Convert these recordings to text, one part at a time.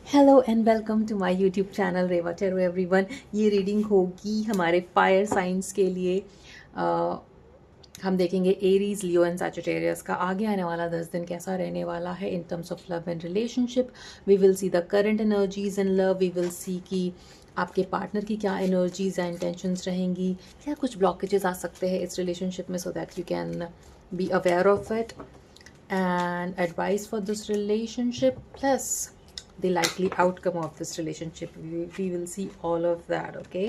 Hello and welcome to my YouTube channel Reva tarot everyone. ये reading होगी हमारे fire science के लिए। हम देखेंगे एरीज, लियो एंड सैजिटेरियस का आगे आने वाला 10 दिन कैसा रहने वाला है in terms of love and relationship. We will see the current energies in love. We will see कि आपके पार्टनर की क्या एनर्जीज या इंटेंशंस रहेंगी, क्या कुछ ब्लॉकेजेस आ सकते हैं इस रिलेशनशिप में, सो that you can be aware of it and advice for this relationship plus the likely outcome of this relationship. We will see all of that. Okay,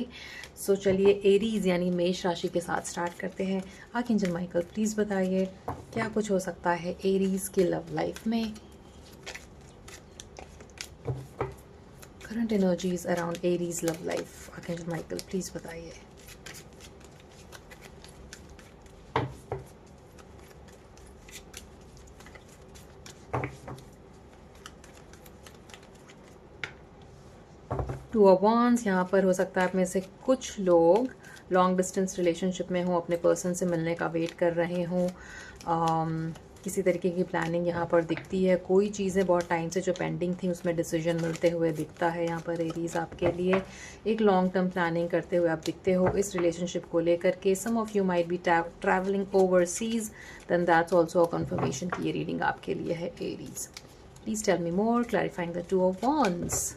so चलिए एरीज यानी मेष राशि के साथ स्टार्ट करते हैं। आर्कएंजल माइकल प्लीज़ बताइए क्या कुछ हो सकता है एरीज के लव लाइफ में। Current energies around Aries love life, archangel Michael please बताइए। टू ऑफ वांड्स, यहाँ पर हो सकता है आप में से कुछ लोग लॉन्ग डिस्टेंस रिलेशनशिप में हों, अपने पर्सन से मिलने का वेट कर रहे हों। किसी तरीके की प्लानिंग यहाँ पर दिखती है। कोई चीज़ें बहुत टाइम से जो पेंडिंग थी उसमें डिसीजन मिलते हुए दिखता है। यहाँ पर एरीज आपके लिए एक लॉन्ग टर्म प्लानिंग करते हुए आप दिखते हो इस रिलेशनशिप को लेकर के। Some of you might be travelling overseas, then that's also a confirmation की ये रीडिंग आपके लिए है Aries. Please tell me more, clarifying the two of wands.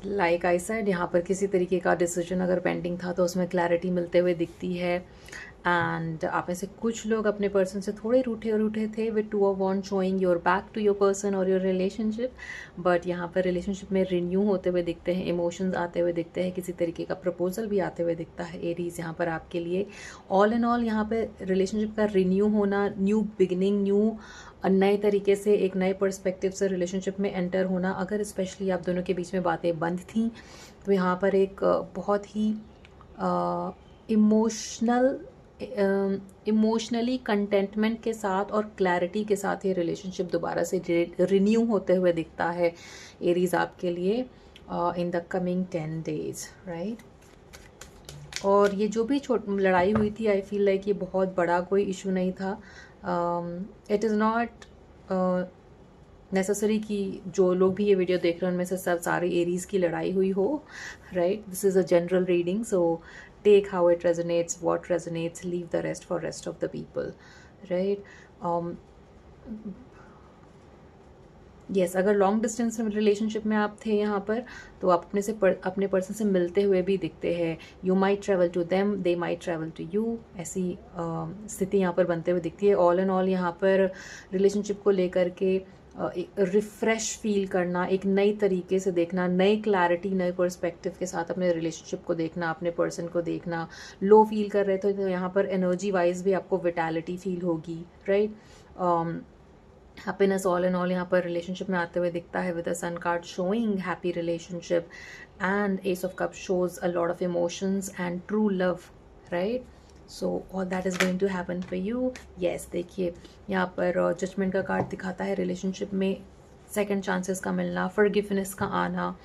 Like I said, यहाँ पर किसी तरीके का डिसीजन अगर पेंडिंग था तो उसमें क्लैरिटी मिलते हुए दिखती है। एंड आप में से कुछ लोग अपने पर्सन से थोड़े रूठे थे with two of wand showing your back to your person और योर रिलेशनशिप। बट यहाँ पर रिलेशनशिप में रिन्यू होते हुए दिखते हैं, इमोशंस आते हुए दिखते हैं, किसी तरीके का प्रपोजल भी आते हुए दिखता है एरीज यहाँ पर आपके लिए। ऑल इन ऑल यहाँ पर रिलेशनशिप का रिन्यू होना, न्यू बिगिनिंग, न्यू नए तरीके से एक नए पर्सपेक्टिव से रिलेशनशिप में एंटर होना। अगर स्पेशली आप दोनों के बीच में बातें बंद थी तो यहाँ पर एक बहुत ही इमोशनली कंटेंटमेंट के साथ और क्लैरिटी के साथ ये रिलेशनशिप दोबारा से रिन्यू होते हुए दिखता है एरीज आपके लिए इन द कमिंग 10 days, राइट। और ये जो भी लड़ाई हुई थी, आई फील लाइक ये बहुत बड़ा कोई इशू नहीं था। इट इज़ नॉट नेसेसरी कि जो लोग भी ये वीडियो देख रहे हैं उनमें से सब सारे एरीज की लड़ाई हुई हो, right. This is a general reading, so take how it resonates, what resonates, leave the rest for rest of the people, right. Yes, अगर लॉन्ग डिस्टेंस रिलेशनशिप में आप थे यहाँ पर तो आप अपने पर्सन से मिलते हुए भी दिखते हैं। You might travel to them, they might travel to you, ऐसी स्थिति यहाँ पर बनते हुए दिखती है। ऑल एंड ऑल यहाँ पर रिलेशनशिप को लेकर के रिफ्रेश फील करना, एक नई तरीके से देखना, नई क्लैरिटी, नए पर्सपेक्टिव के साथ अपने रिलेशनशिप को देखना, अपने पर्सन को देखना। लो फील कर रहे थे तो यहाँ पर एनर्जी वाइज भी आपको विटैलिटी फील होगी, right. Happiness all and all यहाँ पर रिलेशनशिप में आते हुए दिखता है with a sun card showing happy relationship and ace of cup shows a lot of emotions and true love, right. So all that is going to happen for you. Yes, देखिए यहाँ पर judgement का card दिखाता है relationship में second chances का मिलना, forgiveness का आना,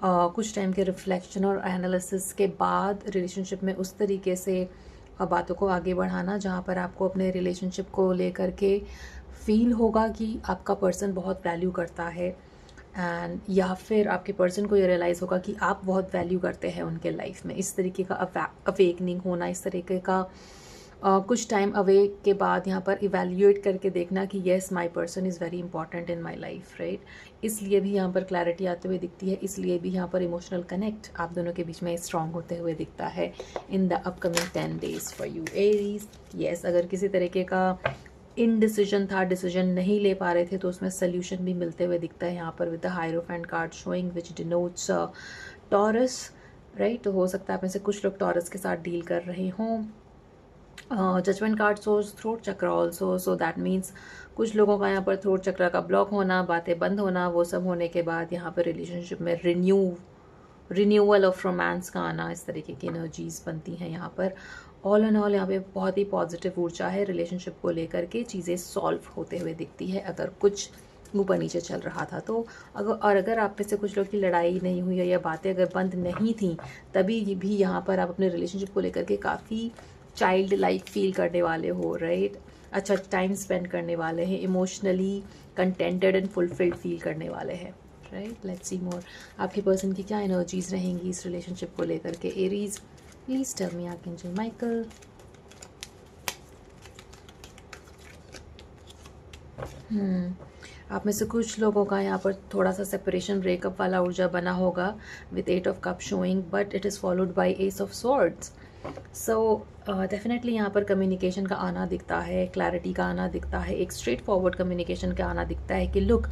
कुछ टाइम के रिफ्लेक्शन और एनालिसिस के बाद रिलेशनशिप में उस तरीके से बातों को आगे बढ़ाना जहाँ पर आपको अपने रिलेशनशिप को लेकर के फील होगा कि आपका पर्सन बहुत वैल्यू करता है, एंड या फिर आपके पर्सन को ये रियलाइज़ होगा कि आप बहुत वैल्यू करते हैं उनके लाइफ में। इस तरीके का अवेकनिंग होना, इस तरीके का कुछ टाइम अवे के बाद यहाँ पर इवेल्यूएट करके देखना कि yes my person is very important in my life, right. इसलिए भी यहाँ पर क्लैरिटी आते हुए दिखती है, इसलिए भी यहाँ पर इमोशनल कनेक्ट आप दोनों के बीच में स्ट्रॉन्ग होते हुए दिखता है in the upcoming 10 days for you Aries. Yes, अगर किसी तरीके का इनडिसीजन था, डिसीजन नहीं ले पा रहे थे तो उसमें सोल्यूशन भी मिलते हुए दिखता है यहाँ पर with the hierophant card showing which denotes taurus, right. तो हो सकता है आप में से कुछ लोग टॉरस के साथ डील कर रहे हों। जजमेंट कार्ड शोज थ्रोट चक्र ऑल्सो, सो दैट मीन्स कुछ लोगों का यहाँ पर थ्रोट चक्र का ब्लॉक होना, बातें बंद होना, वो सब होने के बाद यहाँ पर रिलेशनशिप में रिन्यूअल ऑफ रोमांस का आना, इस तरीके की एनर्जीज बनती हैं यहाँ पर। ऑल एंड ऑल यहाँ पे बहुत ही पॉजिटिव ऊर्जा है रिलेशनशिप को लेकर के, चीज़ें सॉल्व होते हुए दिखती है अगर कुछ ऊपर नीचे चल रहा था तो। अगर आप में से कुछ लोग की लड़ाई नहीं हुई है या बातें अगर बंद नहीं थी तभी भी यहाँ पर आप अपने रिलेशनशिप को लेकर के काफ़ी चाइल्ड लाइक फील करने वाले हो, राइट। अच्छा टाइम स्पेंड करने वाले हैं, emotionally contented and fulfilled feel करने वाले हैं, राइट। लेट्स सी मोर, आपके पर्सन की क्या एनर्जीज रहेंगी इस रिलेशनशिप को लेकर के। Aries, please tell me archangel Michael. आप में से कुछ लोगों का यहाँ पर थोड़ा सा सेपरेशन ब्रेकअप वाला ऊर्जा बना होगा with 8 of cup showing, but it is followed by S of swords. So definitely यहाँ पर कम्युनिकेशन का आना दिखता है, क्लैरिटी का आना दिखता है, एक स्ट्रेट फॉरवर्ड कम्युनिकेशन का आना दिखता है कि look,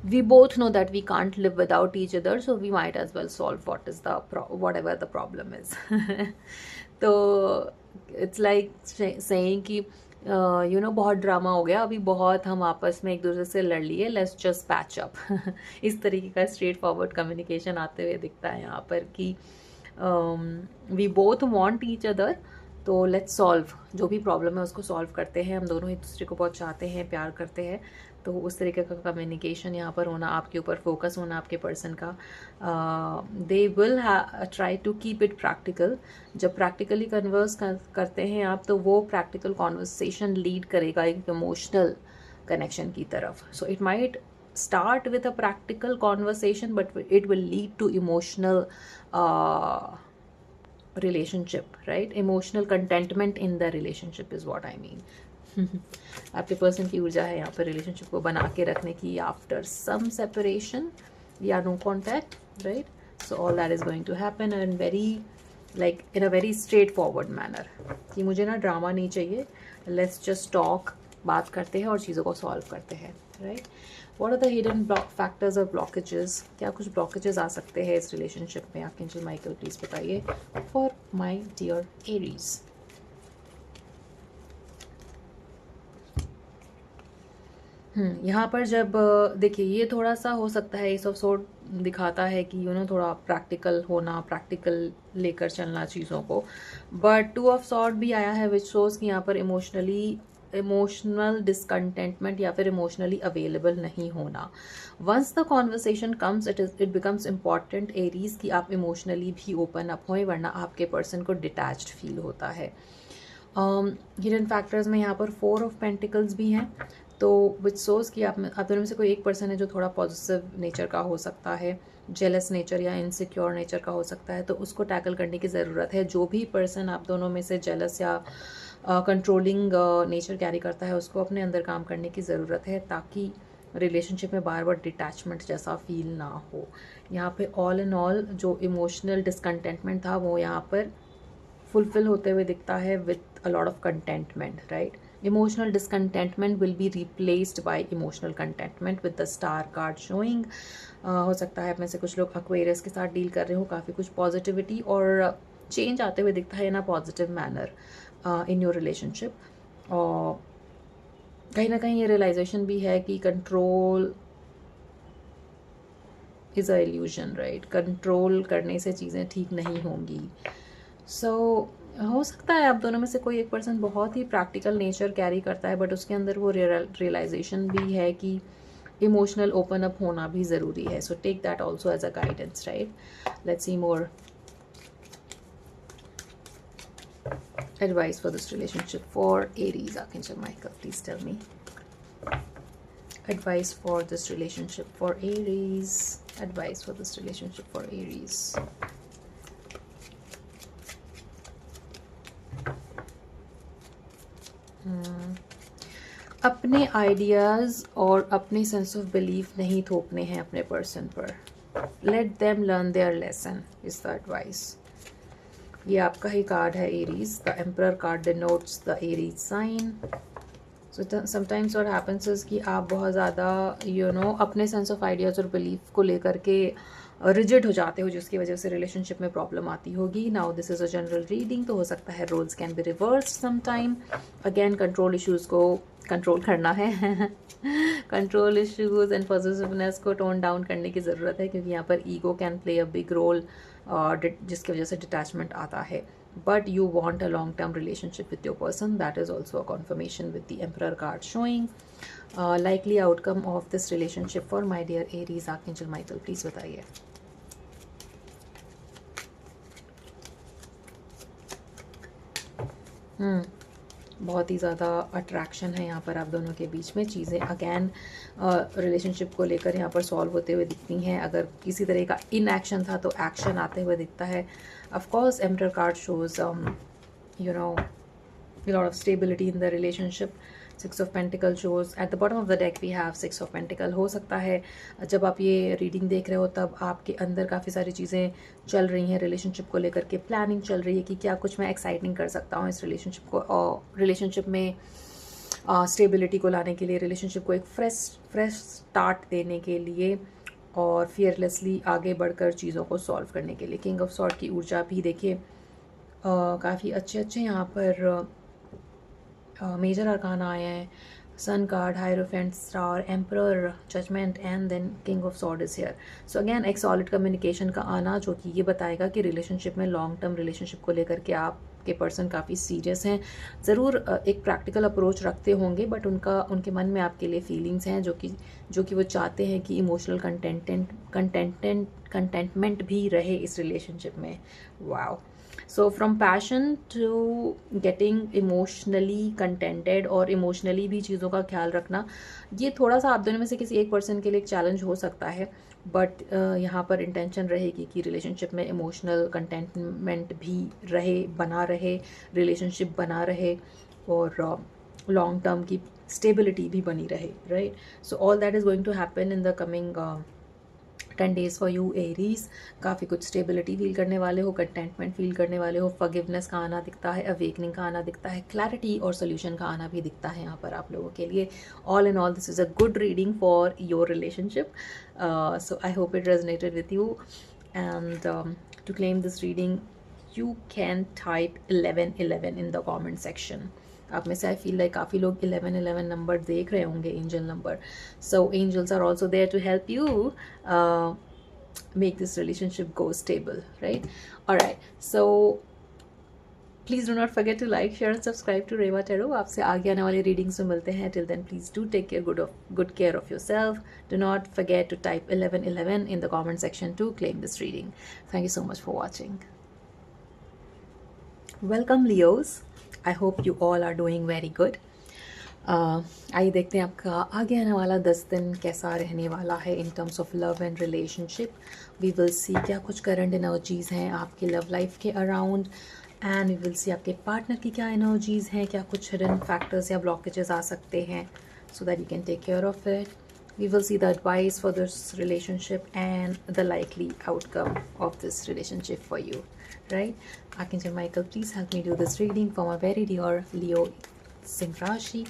we both know that we can't live without each other, so we might as well solve whatever the problem is. तो इट्स लाइक सेइंग कि बहुत ड्रामा हो गया अभी, बहुत हम आपस में एक दूसरे से लड़ लिए, लेट्स जस्ट पैच अप। इस तरीके का स्ट्रेट फॉरवर्ड कम्युनिकेशन आते हुए दिखता है यहाँ पर कि we both want each other, तो लेट्स सॉल्व, जो भी प्रॉब्लम है उसको सॉल्व करते हैं, हम दोनों एक दूसरे को बहुत चाहते हैं, प्यार करते हैं। तो उस तरीके का कम्युनिकेशन यहाँ पर होना, आपके ऊपर फोकस होना आपके पर्सन का। They will try to keep it practical. जब प्रैक्टिकली कन्वर्स करते हैं आप, तो वो प्रैक्टिकल कॉन्वर्सेशन लीड करेगा एक इमोशनल कनेक्शन की तरफ। So it might start with a practical conversation, but it will lead to emotional relationship, right? Emotional contentment in the relationship is what I mean. आपके पर्सन की ऊर्जा है यहाँ पर रिलेशनशिप को बना के रखने की आफ्टर सम सेपरेशन या no contact, right. So all that is going to happen in very like in a very straightforward manner कि मुझे ना ड्रामा नहीं चाहिए, लेट्स जस्ट टॉक, बात करते हैं और चीज़ों को सॉल्व करते हैं, right. What are the hidden factors और ब्लॉकेजेस, क्या कुछ ब्लॉकेजेस आ सकते हैं इस रिलेशनशिप में? आर्कएंजल माइकल प्लीज बताइए फॉर माय डियर एरीज। यहाँ पर जब देखिए, ये थोड़ा सा हो सकता है, एस ऑफ सोर्ड दिखाता है कि थोड़ा प्रैक्टिकल होना, प्रैक्टिकल लेकर चलना चीज़ों को, बट 2 ऑफ सॉर्ड भी आया है विच शोज कि यहाँ पर इमोशनल डिसकंटेंटमेंट या फिर इमोशनली अवेलेबल नहीं होना। Once the conversation comes, it becomes important Aries कि आप इमोशनली भी ओपन अप होएं, वरना आपके पर्सन को डिटैच्ड फील होता है। हिडन फैक्टर्स में यहाँ पर 4 ऑफ पेंटिकल्स भी हैं, तो विच सोज कि आप दोनों में से कोई एक पर्सन है जो थोड़ा पॉजिटिव नेचर का हो सकता है, जेलस नेचर या इनसिक्योर नेचर का हो सकता है, तो उसको टैकल करने की ज़रूरत है। जो भी पर्सन आप दोनों में से जेलस या कंट्रोलिंग नेचर कैरी करता है, उसको अपने अंदर काम करने की ज़रूरत है, ताकि रिलेशनशिप में बार बार डिटैचमेंट जैसा फील ना हो। यहाँ पे ऑल इन ऑल जो इमोशनल डिसकंटेंटमेंट था वो यहाँ पर फुलफिल होते हुए दिखता है with a lot of contentment, right. Emotional discontentment will be replaced by emotional contentment with the star card showing. हो सकता है आप में से कुछ लोग Aquarius के साथ डील कर रहे हो, काफ़ी कुछ पॉजिटिविटी और चेंज आते हुए दिखता है in a positive manner in your relationship. और कहीं ना कहीं ये रियलाइजेशन भी है कि control is a illusion, right. Control करने से चीज़ें ठीक नहीं होंगी। सो हो सकता है आप दोनों में से कोई एक पर्सन बहुत ही प्रैक्टिकल नेचर कैरी करता है, बट उसके अंदर वो रियलाइजेशन भी है कि इमोशनल ओपन अप होना भी ज़रूरी है। So take that also as a guidance, right. Let's see more advice for this relationship for Aries. Archangel Michael, please tell me advice for this relationship for Aries. Advice for this relationship for Aries. अपने ideas और अपने sense of belief नहीं थोपने हैं अपने person पर। Let them learn their lesson is the advice. ये आपका ही कार्ड है Aries, the emperor card denotes the Aries sign. So sometimes what happens is कि आप बहुत ज़्यादा अपने सेंस ऑफ आइडियाज़ और बिलीफ को लेकर के रिजिड हो जाते हो, जिसकी वजह से रिलेशनशिप में प्रॉब्लम आती होगी। Now this is a general reading, तो हो सकता है roles can be reverse sometime. Again control issues को कंट्रोल करना है। कंट्रोल इश्यूज़ एंड पॉजिटिवनेस को टोन डाउन करने की ज़रूरत है, क्योंकि यहाँ पर ego can play a big role, जिसकी वजह से डिटैचमेंट आता है। But you want a long-term relationship with your person. That is also a confirmation with the Emperor card showing. Likely outcome of this relationship for my dear Aries. Archangel Michael, please बताइए। बहुत ही ज़्यादा attraction है यहाँ पर आप दोनों के बीच में। चीज़ें अगैन रिलेशनशिप को लेकर यहाँ पर सॉल्व होते हुए दिखती हैं। अगर किसी तरह का इनएक्शन था तो एक्शन आते हुए दिखता है। Of course emperor card shows you know a lot of stability in the relationship. Six of Pentacle shows at the bottom of the deck we have Six of Pentacle. हो सकता है जब आप ये रीडिंग देख रहे हो तब आपके अंदर काफ़ी सारी चीज़ें चल रही हैं रिलेशनशिप को लेकर के। प्लानिंग चल रही है कि क्या कुछ मैं एक्साइटिंग कर सकता हूँ इस रिलेशनशिप को, और रिलेशनशिप में स्टेबिलिटी को लाने के लिए, रिलेशनशिप को एक फ्रेश स्टार्ट देने के लिए और फियरलेसली आगे बढ़कर चीज़ों को सॉल्व करने के लिए। किंग ऑफ सॉर्ड की ऊर्जा भी देखिए काफ़ी अच्छे यहाँ पर मेजर अरकाना आए हैं। Sun card, hierophant, star, emperor, judgement and then king of sword is here. So again एक सॉलिड कम्युनिकेशन का आना जो कि ये बताएगा कि रिलेशनशिप में, लॉन्ग टर्म रिलेशनशिप को लेकर के आपके पर्सन काफ़ी सीरियस हैं। ज़रूर एक प्रैक्टिकल अप्रोच रखते होंगे, बट उनके मन में आपके लिए फीलिंग्स हैं जो कि वो चाहते हैं कि इमोशनल कंटेंटमेंट भी रहे इस रिलेशनशिप में। Wow. So from passion to getting emotionally contented, और इमोशनली भी चीज़ों का ख्याल रखना, ये थोड़ा सा आप दोनों में से किसी एक पर्सन के लिए एक चैलेंज हो सकता है, बट यहाँ पर इंटेंशन रहेगी कि रिलेशनशिप में इमोशनल कंटेंटमेंट भी रहे, बना रहे, रिलेशनशिप बना रहे, और लॉन्ग टर्म की स्टेबिलिटी भी बनी रहे, right. So all that is going to happen in the coming 10 days for you Aries. काफ़ी कुछ स्टेबिलिटी फील करने वाले हो, कंटेंटमेंट फील करने वाले हो, फॉरगिवनेस का आना दिखता है, अवेकनिंग का आना दिखता है, क्लैरिटी और सोल्यूशन का आना भी दिखता है यहाँ पर आप लोगों के लिए। All in all this is a good reading for your relationship. So I hope it resonated with you, and to claim this reading you can type 1111 in the comment section. आप में से आई फील लाइक काफ़ी लोग 1111 number देख रहे होंगे, angel number. So angels are also there to help you make this relationship go stable, right? All right, so please do not forget to like, share and subscribe to Reva Tarot. आपसे आगे आने वाली readings में मिलते हैं। Till then, please do take care good care of yourself. Do not forget to type 1111 in the comment section to claim this reading. Thank you so much for watching. Welcome Leos. I hope you all are doing very good. आइए देखते हैं आपका आगे आने वाला 10 दिन कैसा रहने वाला है in terms of love and relationship. We will see क्या कुछ करंट एनर्जीज़ हैं आपकी लव लाइफ के around, and we will see आपके पार्टनर की क्या एनर्जीज़ हैं, क्या कुछ हिडन फैक्टर्स या ब्लॉकेजेस आ सकते हैं, so that you can take care of it. We will see the advice for this relationship and the likely outcome of this relationship for you, right? Archangel Michael, please help me do this reading for my very dear Leo Singh राशि.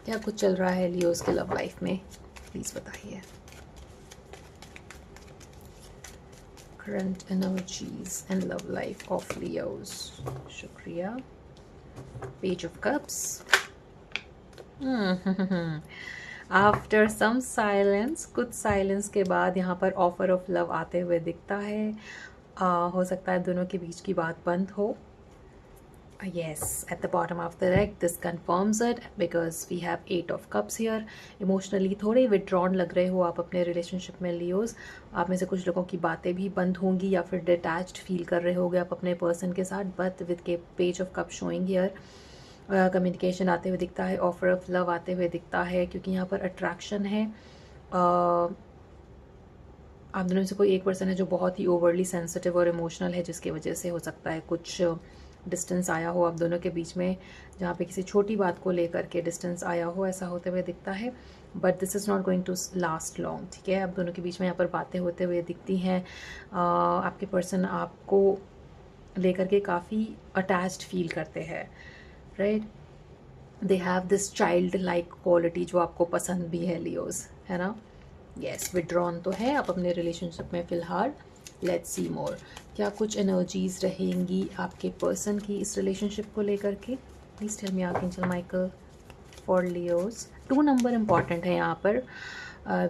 क्या कुछ चल रहा है Leos के love life में, please बताइए. Current energies and love life of Leos. शुक्रिया. Page of Cups. After some silence, कुछ साइलेंस के बाद यहाँ पर ऑफर ऑफ लव आते हुए दिखता है. हो सकता है दोनों के बीच की बात बंद हो. Yes, at the bottom of the deck this confirms it because we have 8 of cups here. Emotionally थोड़े withdrawn लग रहे हो आप अपने रिलेशनशिप में लियोस. आप में से कुछ लोगों की बातें भी बंद होंगी या फिर डिटैच्ड फील कर रहे होगे आप अपने पर्सन के साथ, बट विद के page of cup showing here communication आते हुए दिखता है, ऑफर ऑफ लव आते हुए दिखता है, क्योंकि यहाँ पर अट्रैक्शन है. आप दोनों में से कोई एक पर्सन है जो बहुत ही ओवरली सेंसिटिव और इमोशनल है, जिसकी वजह से हो सकता है कुछ डिस्टेंस आया हो आप दोनों के बीच में, जहाँ पे किसी छोटी बात को लेकर के डिस्टेंस आया हो, ऐसा होते हुए दिखता है. But this is not going to last long. ठीक है, आप दोनों के बीच में यहाँ पर बातें होते हुए दिखती हैं. आपके पर्सन आपको लेकर के काफ़ी अटैच्ड फील करते हैं, right. They have this child like quality जो आपको पसंद भी है लियोस, है ना. येस, विड्रॉन तो है आप अपने रिलेशनशिप में फ़िलहाल. लेट्स सी मोर. क्या कुछ एनर्जीज रहेंगी आपके पर्सन की इस रिलेशनशिप को लेकर के, please tell me archangel Michael for Leos. 2 number important है यहाँ पर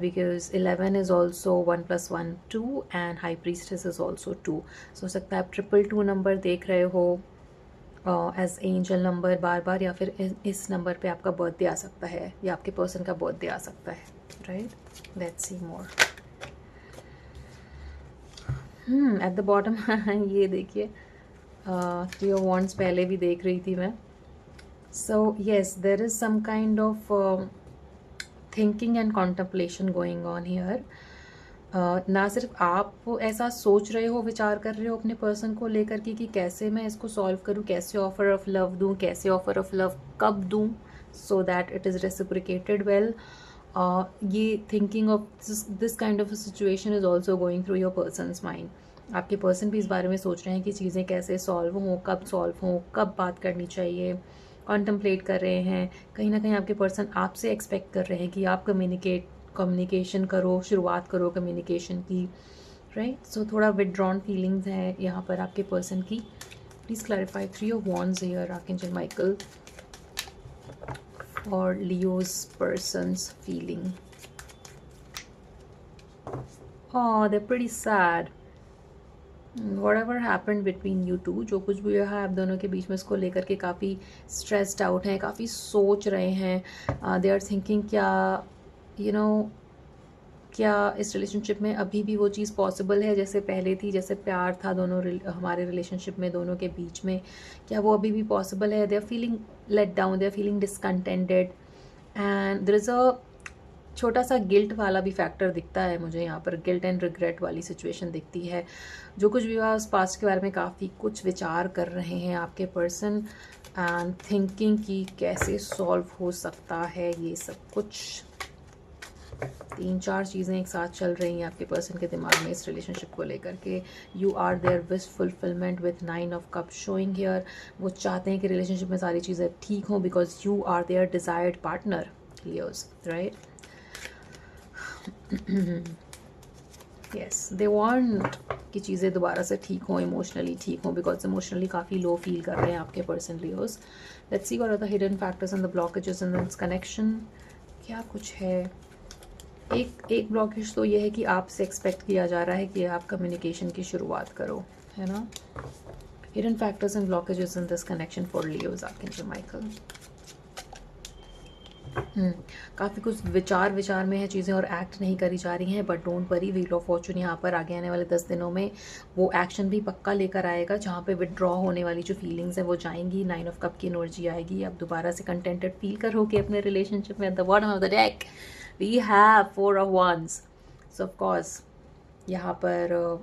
because 11 is also 1 + 1 2 and high priestess is also 2. हो सकता है आप 222 नंबर देख रहे हो एज एंजल नंबर बार बार, या फिर इस नंबर पे आपका बर्थडे आ सकता है या आपके पर्सन का बर्थडे आ सकता है, right. Let's see more. Eight the bottom ये देखिए 3 ऑफ वॉन्ड्स पहले भी देख रही थी मैं. So yes, there is some kind of thinking and contemplation going on here. ना सिर्फ आप ऐसा सोच रहे हो, विचार कर रहे हो अपने पर्सन को लेकर के कि कैसे मैं इसको सॉल्व करूँ, कैसे ऑफर ऑफ लव दूँ, कैसे ऑफर ऑफ लव कब दूँ, so that it is reciprocated well. ये thinking of this kind of situation is also going through your person's mind. आपके पर्सन भी इस बारे में सोच रहे हैं कि चीज़ें कैसे सॉल्व हों, कब सॉल्व हों, कब बात करनी चाहिए, कॉन्टम्पलेट कर रहे हैं. कहीं ना कहीं आपके पर्सन आपसे एक्सपेक्ट कर रहे हैं कि आप कम्युनिकेशन करो, शुरुआत करो कम्युनिकेशन की, राइट. सो थोड़ा विदड्रॉन फीलिंग्स हैं यहाँ पर आपके पर्सन की. Please clarify 3 of wands here, archangel Michael, for Leos person's feeling. Oh, they're pretty sad. Whatever happened between you two, जो कुछ भी रहा आप दोनों के बीच में, इसको लेकर के काफ़ी स्ट्रेस्ड आउट हैं, काफ़ी सोच रहे हैं. दे आर थिंकिंग क्या क्या इस रिलेशनशिप में अभी भी वो चीज़ पॉसिबल है जैसे पहले थी, जैसे प्यार था हमारे रिलेशनशिप में दोनों के बीच में, क्या वो अभी भी पॉसिबल है. They are feeling let down, they are feeling discontented, and there is a छोटा सा गिल्ट वाला भी फैक्टर दिखता है मुझे यहाँ पर. गिल्ट एंड रिग्रेट वाली सिचुएशन दिखती है. जो कुछ भी हुआ उस पास्ट के बारे में काफ़ी कुछ विचार कर रहे हैं आपके पर्सन, एंड थिंकिंग कि कैसे सॉल्व हो सकता है ये सब कुछ. 3-4 चीज़ें एक साथ चल रही हैं आपके पर्सन के दिमाग में इस रिलेशनशिप को लेकर के. You are their wish fulfilment with 9 of cup showing here. वो चाहते हैं कि रिलेशनशिप में सारी चीज़ें ठीक हों because you are their desired partner, Leos, right. Yes, they want कि चीज़ें दोबारा से ठीक हों, इमोशनली ठीक हों, बिकॉज इमोशनली काफ़ी लो फील कर रहे हैं आपके person, Leos. Let's see what are the hidden factors and the blockages in this connection. क्या कुछ है. एक ब्लॉकेज तो ये है कि आपसे एक्सपेक्ट किया जा रहा है कि आप कम्युनिकेशन की शुरुआत करो, है ना. Hidden factors and blockages in this connection for Leos, archangel Michael. काफ़ी कुछ विचार में है चीज़ें और एक्ट नहीं करी जा रही हैं, but don't worry, wheel of Fortune यहाँ पर आगे आने वाले 10 दिनों में वो एक्शन भी पक्का लेकर आएगा, जहाँ पे विड्रॉ होने वाली जो फीलिंग्स हैं वो जाएंगी. 9 ऑफ कप की एनर्जी आएगी, आप दोबारा से कंटेंटेड फील करोगे अपने रिलेशनशिप में. The bottom of the deck we have 4 of wands. So of course यहाँ पर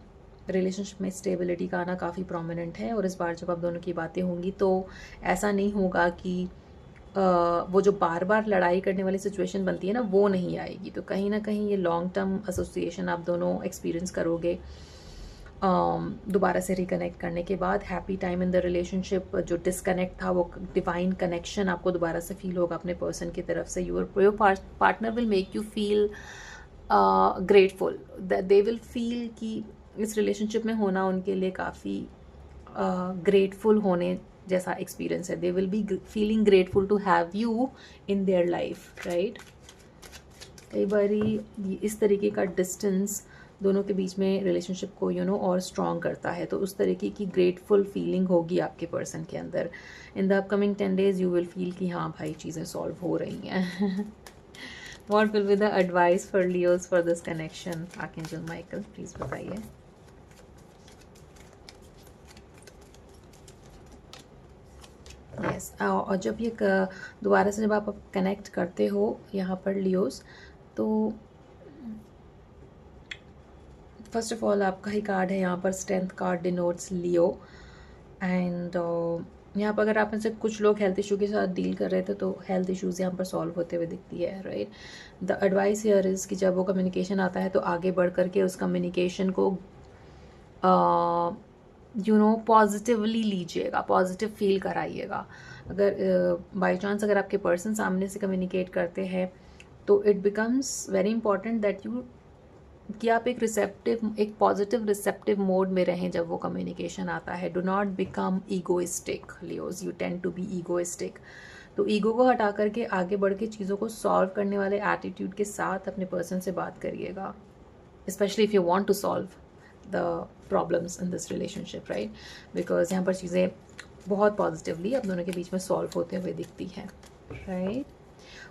रिलेशनशिप में स्टेबिलिटी का आना काफ़ी प्रोमिनेंट है. और इस बार जब आप दोनों की बातें होंगी तो ऐसा नहीं होगा कि वो जो बार बार लड़ाई करने वाली सिचुएशन बनती है ना, वो नहीं आएगी. तो कहीं ना कहीं ये लॉन्ग टर्म एसोसिएशन आप दोनों एक्सपीरियंस करोगे दोबारा से रिकनेक्ट करने के बाद. Happy time in the relationship. जो डिसकनेक्ट था वो डिवाइन कनेक्शन आपको दोबारा से फील होगा अपने पर्सन की तरफ से. Your partner will make you feel grateful, they will feel कि इस रिलेशनशिप में होना उनके लिए काफ़ी ग्रेटफुल होने जैसा एक्सपीरियंस है. They will be feeling grateful to have you in their life, right. कई बारी इस तरीके का डिस्टेंस दोनों के बीच में रिलेशनशिप को और स्ट्रॉन्ग करता है. तो उस तरीके की ग्रेटफुल फीलिंग होगी आपके पर्सन के अंदर. In the upcoming 10 days you will feel कि हाँ भाई चीज़ें सॉल्व हो रही हैं. What will be the advice for Leos for this connection, archangel Michael, please बताइए. यस, और जब ये दोबारा से जब आप कनेक्ट करते हो यहाँ पर लियोस, तो फर्स्ट ऑफ ऑल आपका ही कार्ड है यहाँ पर. Strength card denotes Leo. And यहाँ पर अगर आप में से कुछ लोग हेल्थ इशू के साथ डील कर रहे थे तो हेल्थ इश्यूज़ यहाँ पर सॉल्व होते हुए दिखती है, right. The advice here is कि जब वो कम्युनिकेशन आता है तो आगे बढ़ करके उस कम्युनिकेशन को पॉजिटिवली लीजिएगा, पॉजिटिव फील कराइएगा. अगर बाई चांस अगर आपके पर्सन सामने से कम्युनिकेट करते हैं तो it becomes very important that you कि आप एक पॉजिटिव रिसेप्टिव मोड में रहें जब वो कम्युनिकेशन आता है. Do not become egoistic, Leos. You tend to be egoistic. तो ईगो को हटा करके आगे बढ़ के चीज़ों को सॉल्व करने वाले एटीट्यूड के साथ अपने पर्सन से बात करिएगा, specially if you want to solve the problems in this relationship, right. Because यहाँ पर चीज़ें बहुत पॉजिटिवली आप दोनों के बीच में सॉल्व होते हुए दिखती हैं, right.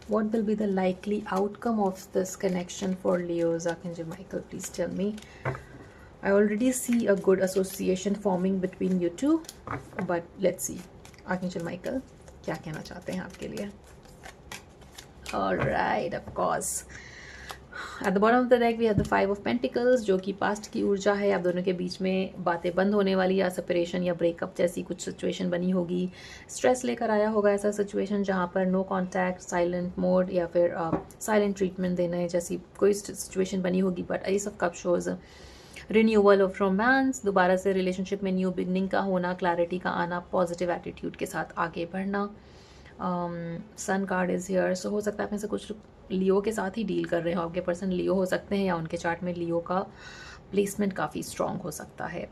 What will be the likely outcome of this connection for Leos, Archangel Michael? Please tell me. I already see a good association forming between you two, but let's see. Archangel Michael. क्या कहना चाहते हैं आपके लिए। Alright, of course at the bottom of the deck we have the 5 of pentacles, जो कि past की ऊर्जा है। आप दोनों के बीच में बातें बंद होने वाली, या सेपरेशन या ब्रेकअप जैसी कुछ सिचुएशन बनी होगी। स्ट्रेस लेकर आया होगा ऐसा सिचुएशन जहाँ पर नो कॉन्टैक्ट, साइलेंट मोड या फिर साइलेंट ट्रीटमेंट देने जैसी कोई सिचुएशन बनी होगी। But S of cup shows renewal of romance, दोबारा से रिलेशनशिप में न्यू बिगनिंग का होना, क्लैरिटी का आना, पॉजिटिव एटीट्यूड के साथ आगे बढ़ना। सन कार्ड इज़ हियर, सो हो सकता है आप में से कुछ लियो के साथ ही डील कर रहे हो। आपके पर्सन लियो हो सकते हैं, या उनके चार्ट में लियो का प्लेसमेंट काफ़ी स्ट्रॉन्ग हो सकता है।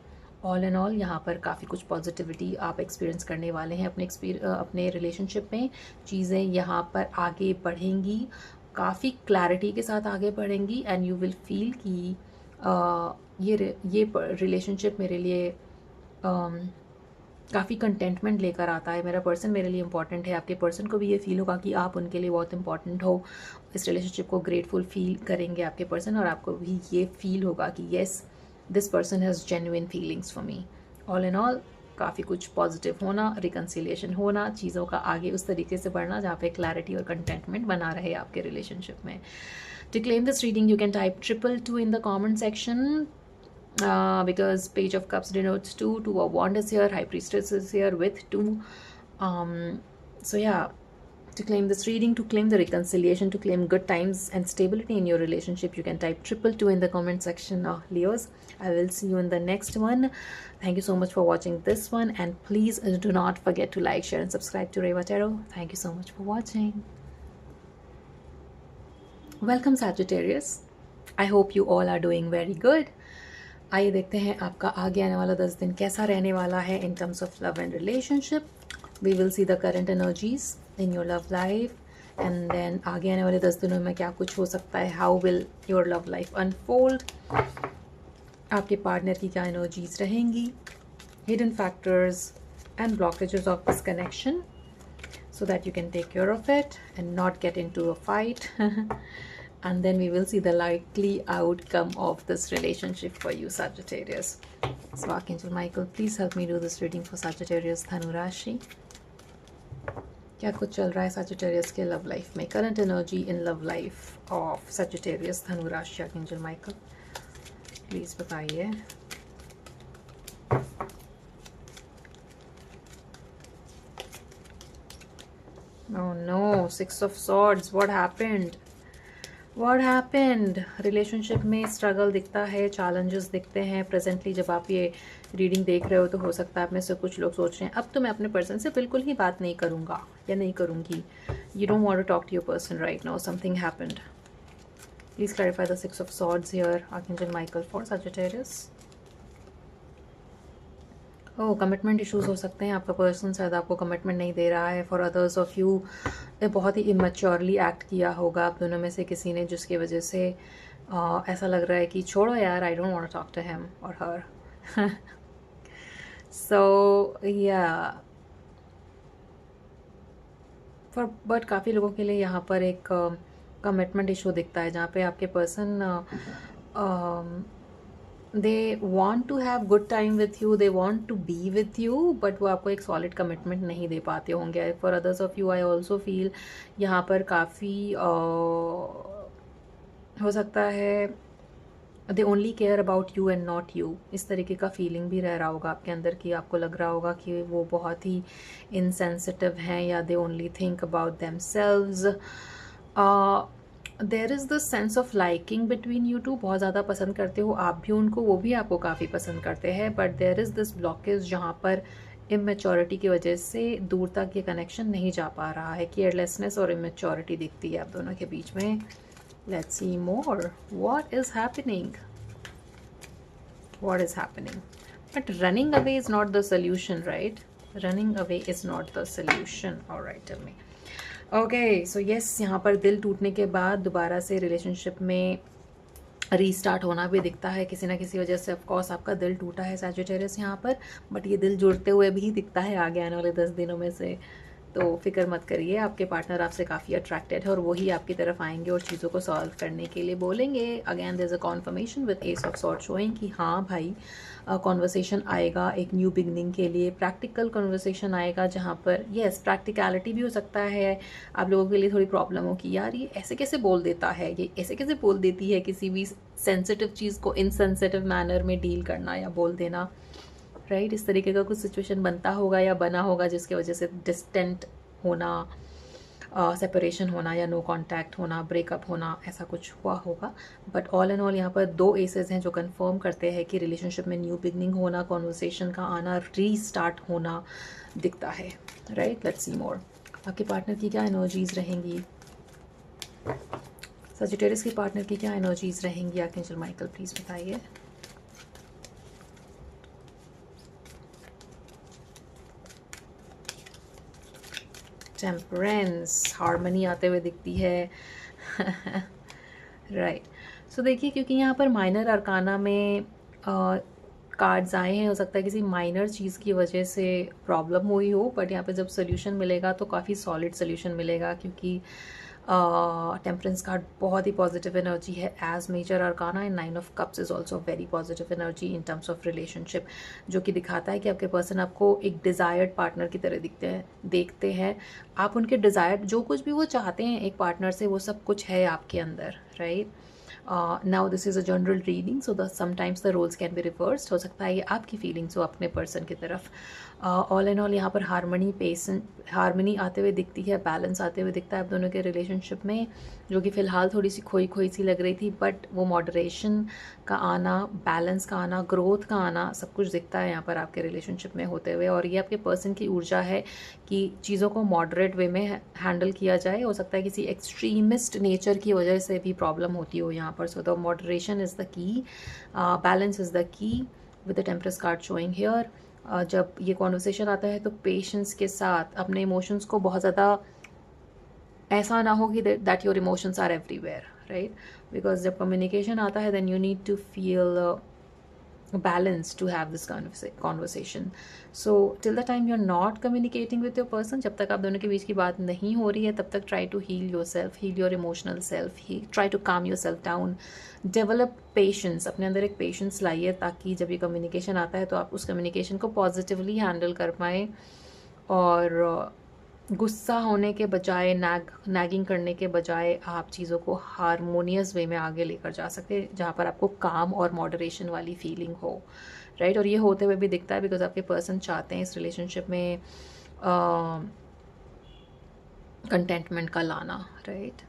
ऑल एंड ऑल यहाँ पर काफ़ी कुछ पॉजिटिविटी आप एक्सपीरियंस करने वाले हैं अपने रिलेशनशिप में। चीज़ें यहाँ पर आगे बढ़ेंगी, काफ़ी क्लैरिटी के साथ आगे बढ़ेंगी, एंड यू विल फील कि ये रिलेशनशिप मेरे लिए काफ़ी कंटेंटमेंट लेकर आता है। मेरा पर्सन मेरे लिए इंपॉर्टेंट है। आपके पर्सन को भी ये फील होगा कि आप उनके लिए बहुत इंपॉर्टेंट हो। इस रिलेशनशिप को ग्रेटफुल फील करेंगे आपके पर्सन, और आपको भी ये फील होगा कि yes, this person has genuine feelings for me. All in all काफ़ी कुछ पॉजिटिव होना, रिकन्सिलिएशन होना, चीज़ों का आगे उस तरीके से बढ़ना जहाँ पे क्लैरिटी और कंटेंटमेंट बना रहे आपके रिलेशनशिप में। To claim this reading you can type 222 in the comment section, because Page of Cups denotes 2, 2 of Wands is here, High Priestess is here with 2. So yeah, to claim this reading, to claim the reconciliation, to claim good times and stability in your relationship, you can type 222 in the comment section, Leos. I will see you in the next one. Thank you so much for watching this one, and please do not forget to like, share and subscribe to Reva Tarot. Thank you so much for watching. Welcome Sagittarius. I hope you all are doing very good. आइए देखते हैं आपका आगे आने वाला 10 दिन कैसा रहने वाला है in terms of love and relationship. We will see the current energies in your love life, and then आगे आने वाले 10 दिनों में क्या कुछ हो सकता है। How will your love life unfold, आपके पार्टनर की क्या एनर्जीज रहेंगी, hidden factors and blockages of this connection, so that you can take care of it and not get into a fight. And then we will see the likely outcome of this relationship for you, Sagittarius. So Archangel Michael, please help me do this reading for Sagittarius Dhanu Rashi. क्या कुछ चल रहा है Sagittarius के love life में, current energy in love life of Sagittarius Dhanu Rashi, Archangel Michael, please बताइए। Oh no, 6 of Swords, what happened? What happened? Relationship में struggle दिखता है, चैलेंजेस दिखते हैं। प्रेजेंटली जब आप ये रीडिंग देख रहे हो तो हो सकता है आप में से कुछ लोग सोच रहे हैं अब तो मैं अपने पर्सन से बिल्कुल ही बात नहीं करूँगा या नहीं करूँगी। You don't want to talk to your person right now, something happened. Please clarify the 6 of Swords here, Archangel Michael, for Sagittarius. Commitment issues हो सकते हैं। आपका पर्सन शायद आपको कमिटमेंट नहीं दे रहा है। फॉर अदर्स ऑफ यू बहुत ही इमेच्योरली एक्ट किया होगा आप दोनों में से किसी ने, जिसकी वजह से ऐसा लग रहा है कि छोड़ो यार, I don't want to talk to him और हर। सो या फॉर बट काफ़ी लोगों के लिए यहाँ पर एक कमिटमेंट इशू दिखता है जहाँ पे आपके person they want to have good time with you, they want to be with you, but वो आपको एक solid commitment नहीं दे पाते होंगे। For others of you, I also feel यहाँ पर काफ़ी हो सकता है they only care about you and not you, इस तरीके का फीलिंग भी रह रहा होगा आपके अंदर कि आपको लग रहा होगा कि वो बहुत ही insensitive हैं, या they only think about themselves. There is the sense of liking between you two, बहुत ज़्यादा पसंद करते हो आप भी उनको, वो भी आपको काफ़ी पसंद करते हैं। But there is this blockage जहाँ पर इमेच्योरिटी की वजह से दूर तक ये कनेक्शन नहीं जा पा रहा है। केयरलेसनेस और इमेच्योरिटी दिखती है आप दोनों के बीच में। Let's see more, what is happening, what is happening. But running away is not the solution, right? Running away is not the solution. Alright, tell me. Okay, so yes, यहाँ पर दिल टूटने के बाद दोबारा से रिलेशनशिप में रीस्टार्ट होना भी दिखता है किसी ना किसी वजह से। ऑफकोर्स आपका दिल टूटा है सैजिटेरियस यहाँ पर, बट ये दिल जुड़ते हुए भी दिखता है आगे आने वाले 10 दिनों में से। तो फिक्र मत करिए, आपके पार्टनर आपसे काफ़ी अट्रैक्टेड है और वही आपकी तरफ आएंगे और चीज़ों को सॉल्व करने के लिए बोलेंगे। Again there is a confirmation with ace of sword showing कि हाँ भाई, कॉन्वर्सेशन आएगा एक न्यू बिगनिंग के लिए, प्रैक्टिकल कॉन्वर्सेशन आएगा जहाँ पर येस प्रैक्टिकलिटी भी हो सकता है। आप लोगों के लिए थोड़ी प्रॉब्लम हो कि यार ये ऐसे कैसे बोल देता है, ये ऐसे कैसे बोल देती है, किसी भी सेंसिटिव चीज़ को इनसेंसिटिव मैनर में डील करना या बोल देना, राइट। इस तरीके का कुछ सिचुएशन बनता होगा या बना होगा जिसकी वजह से डिस्टेंट होना, सेपरेशन होना या नो कांटेक्ट होना, ब्रेकअप होना, ऐसा कुछ हुआ होगा। बट ऑल एंड ऑल यहाँ पर 2 एसेस हैं जो कंफर्म करते हैं कि रिलेशनशिप में न्यू बिगनिंग होना, कॉन्वर्सेशन का आना, रीस्टार्ट होना दिखता है, राइट। लेट्स सी मोर। आपके पार्टनर की क्या एनर्जीज रहेंगी, सजिटेरियस के पार्टनर की क्या एनर्जीज रहेंगी, आर्कएंजल माइकल प्लीज़ बताइए। टेम्परेंस, हार्मनी आते हुए दिखती है राइट। सो देखिए, क्योंकि यहाँ पर माइनर अरकाना में कार्ड्स आए हैं, हो सकता है किसी माइनर चीज़ की वजह से प्रॉब्लम हुई हो, बट यहाँ पे जब सोल्यूशन मिलेगा तो काफ़ी सॉलिड सोल्यूशन मिलेगा, क्योंकि टेम्परेंस कार्ड बहुत ही पॉजिटिव एनर्जी है as major arcana, and 9 of cups is also very positive energy in terms of relationship, जो कि दिखाता है कि आपके पर्सन आपको एक डिज़ायर्ड पार्टनर की तरह देखते हैं। आप उनके डिज़ायर्ड, जो कुछ भी वो चाहते हैं एक पार्टनर से, वो सब कुछ है आपके अंदर, right. Now this is a general reading, so the sometimes the roles can be reversed. हो सकता है ये आपकी फीलिंग्स हो अपने पर्सन की तरफ। ऑल एंड ऑल यहाँ पर हारमनी आते हुए दिखती है, बैलेंस आते हुए दिखता है आप दोनों के रिलेशनशिप में, जो कि फ़िलहाल थोड़ी सी खोई खोई सी लग रही थी, बट वो मॉडरेशन का आना, बैलेंस का आना, ग्रोथ का आना, सब कुछ दिखता है यहाँ पर आपके रिलेशनशिप में होते हुए। और ये आपके पर्सन की ऊर्जा है कि चीज़ों को मॉडरेट वे में हैंडल किया जाए। हो सकता है किसी एक्सट्रीमिस्ट नेचर की वजह से भी प्रॉब्लम होती हो यहाँ पर। So the moderation is the key, balance is the key with the temperance card showing here. जब ये कॉन्वर्सेशन आता है तो पेशेंस के साथ अपने इमोशंस को, बहुत ज़्यादा ऐसा ना हो कि that your emotions are everywhere, right. Because जब कम्युनिकेशन आता है then you need to feel balance to have this conversation. So till the time you're not communicating with your person, जब तक आप दोनों के बीच की बात नहीं हो रही है, तब तक try to heal yourself, heal your emotional self, try to calm yourself down, develop patience, अपने अंदर एक patience लाइए, ताकि जब ये communication आता है तो आप उस communication को positively handle कर पाएँ और गुस्सा होने के बजाय, नैगिंग करने के बजाय आप चीज़ों को हारमोनियस वे में आगे लेकर जा सकते, जहाँ पर आपको काम और मॉडरेशन वाली फीलिंग हो, राइट। और ये होते हुए भी दिखता है बिकॉज आपके पर्सन चाहते हैं इस रिलेशनशिप में कंटेंटमेंट का लाना, राइट,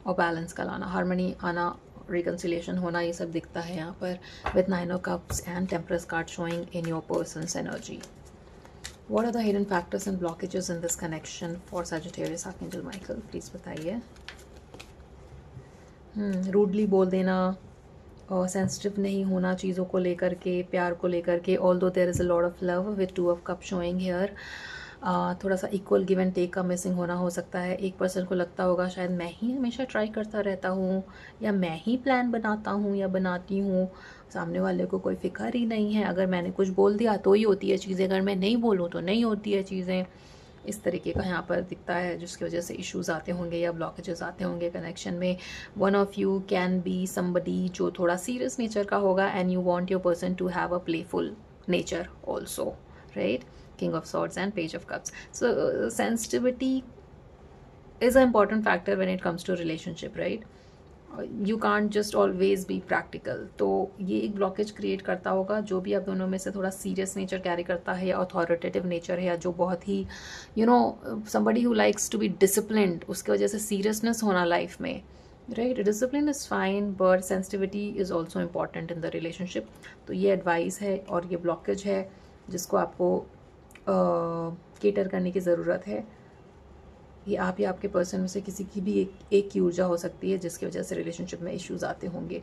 और बैलेंस का लाना, हार्मनी आना, रिकन्सिलिएशन होना, ये सब दिखता है यहाँ पर with 9 of cups and temperance card showing in your persons energy. What are the hidden factors and blockages in this connection for Sagittarius, Archangel Michael? Please बताइए। रूडली बोल देना और सेंसिटिव नहीं होना चीज़ों को लेकर के, प्यार को लेकर के, although there is a lot of love with 2 of cup showing here. थोड़ा सा इक्वल गिव एंड टेक का मिसिंग होना हो सकता है। एक पर्सन को लगता होगा शायद मैं ही हमेशा ट्राई करता रहता हूँ, या मैं ही प्लान बनाता हूँ या बनाती हूँ, सामने वाले को कोई फिक्र ही नहीं है। अगर मैंने कुछ बोल दिया तो ही होती है चीज़ें, अगर मैं नहीं बोलूँ तो नहीं होती है चीज़ें। इस तरीके का यहाँ पर दिखता है, जिसकी वजह से इश्यूज़ आते होंगे या ब्लॉकेजेस आते होंगे कनेक्शन में। One of you can be somebody जो थोड़ा सीरियस नेचर का होगा, and you want your person to have a playful nature also, right. King of Swords and Page of Cups. So sensitivity is an important factor when it comes to relationship, right? You can't just always be practical. तो ये एक blockage create करता होगा, जो भी आप दोनों में से थोड़ा सीरियस नेचर कैरी करता है या अथॉरिटेटिव नेचर है, या जो बहुत ही somebody who likes to be disciplined, उसकी वजह से सीरियसनेस होना लाइफ में, right. Discipline is fine but sensitivity is also important in the relationship. तो ये एडवाइस है और ये ब्लॉकेज है जिसको आपको केटर करने की ज़रूरत है। ये आप या आपके पर्सन में से किसी की भी एक की ऊर्जा हो सकती है जिसकी वजह से रिलेशनशिप में इश्यूज़ आते होंगे।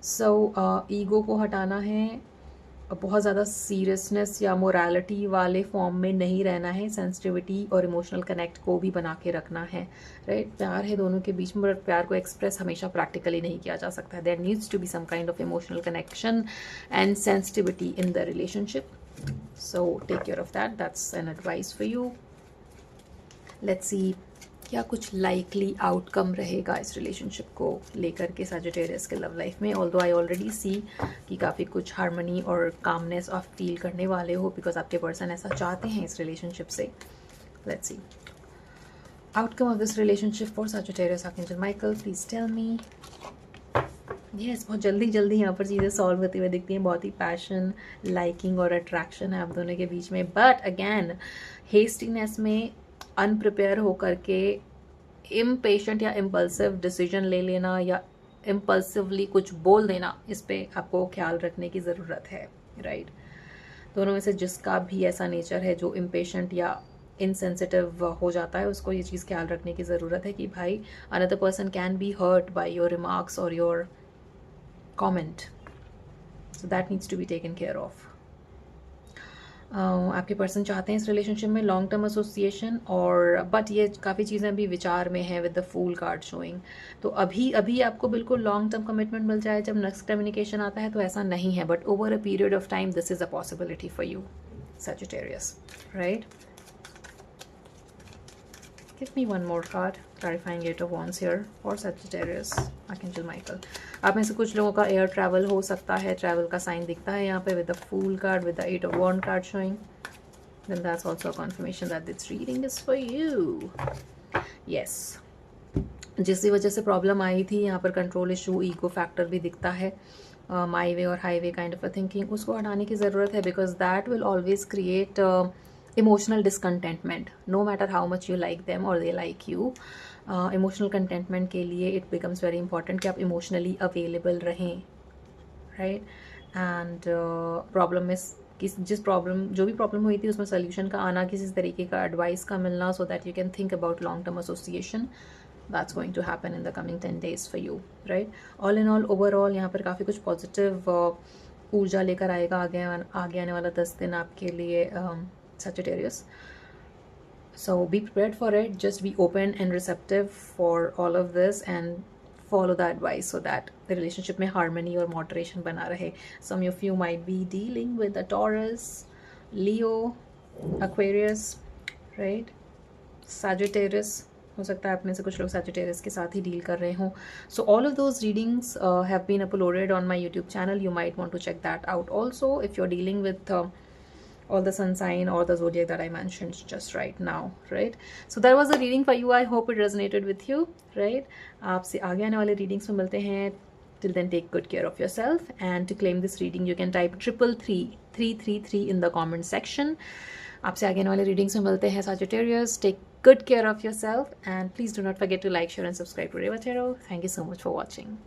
सो ईगो को हटाना है, बहुत ज़्यादा सीरियसनेस या मोरालिटी वाले फॉर्म में नहीं रहना है, सेंसिटिविटी और इमोशनल कनेक्ट को भी बना के रखना है, राइट। प्यार है दोनों के बीच में, बट प्यार को एक्सप्रेस हमेशा प्रैक्टिकली नहीं किया जा सकता है। There needs to be some kind of emotional connection and sensitivity in the relationship. So take care of that. That's an advice for you. Let's see क्या कुछ लाइकली आउटकम रहेगा इस रिलेशनशिप को लेकर के सजिटेरियस के लव लाइफ में। Although I already सी कि काफ़ी कुछ हार्मनी और कामनेस आप फील करने वाले हो, बिकॉज आपके पर्सन ऐसा चाहते हैं इस रिलेशनशिप से। Let's see outcome of this relationship for Sagittarius archangel Michael, please tell me. Yes, बहुत जल्दी जल्दी यहाँ पर चीज़ें सॉल्व होती हुई दिखती हैं। बहुत ही पैशन, लाइकिंग और अट्रैक्शन है आप दोनों के बीच में, बट अगैन हेस्टीनेस में अनप्रिपेयर होकर के इम्पेशेंट या इम्पल्सिव डिसीजन ले लेना या इम्पल्सिवली कुछ बोल देना, इस पे आपको ख्याल रखने की ज़रूरत है, राइट। दोनों में से जिसका भी ऐसा नेचर है जो इम्पेशेंट या इनसेंसिटिव हो जाता है, उसको ये चीज़ ख्याल रखने की ज़रूरत है कि भाई another person can be hurt by your remarks और your comment, so that needs to be taken care of. आपके पर्सन चाहते हैं इस रिलेशनशिप में लॉन्ग टर्म एसोसिएशन, और बट ये काफ़ी चीज़ें अभी विचार में हैं with the fool card showing. तो अभी आपको बिल्कुल लॉन्ग टर्म कमिटमेंट मिल जाए जब नेक्स्ट कम्युनिकेशन आता है, तो ऐसा नहीं है, but over a period of time this is a possibility for you Sagittarius, right. Give me one more card clarifying Eight of Wands here for Sagittarius Archangel Michael. आप में से कुछ लोगों का एयर ट्रैवल हो सकता है, ट्रैवल का साइन दिखता है यहाँ पे with the fool card, with the eight of wand card showing, then that's also a confirmation that this reading is for you. Yes, जिस वजह से प्रॉब्लम आई थी यहाँ पर कंट्रोल इशू, ईगो फैक्टर भी दिखता है, माई वे और highway kind of a thinking, उसको हटाने की ज़रूरत है, because that will always create emotional discontentment no matter how much you like them और they like you. Emotional contentment के लिए इट बिकम्स वेरी इंपॉर्टेंट कि आप इमोशनली अवेलेबल रहें, राइट। एंड प्रॉब्लम में जो भी प्रॉब्लम हुई थी उसमें सोल्यूशन का आना, किसी तरीके का एडवाइस का मिलना, सो that you can think about long term association, that's going to happen in the coming 10 days for you, right? All in all, overall यहाँ पर काफ़ी कुछ पॉजिटिव ऊर्जा लेकर आएगा आगे आने वाला 10 दिन आपके लिए Sagittarius. So be prepared for it, just be open and receptive for all of this and follow the advice so that the relationship में harmony और moderation बना रहे. Some of you might be dealing with a Taurus, Leo, Aquarius, right? Sagittarius, हो सकता है आप में से कुछ लोग Sagittarius के साथ ही डील कर रहे हों. So all of those readings have been uploaded on my YouTube channel. You might want to check that out also if you're dealing with all the sun sign or the zodiac that I mentioned just right now, right? So that was the reading for you. I hope it resonated with you, right? आपसे आगे आने वाले readings में मिलते हैं. Till then, take good care of yourself. And to claim this reading, you can type 333 in the comment section. आपसे आगे आने वाले readings में मिलते हैं Sagittarius. Take good care of yourself and please do not forget to like, share and subscribe to Reva Tarot. Thank you so much for watching.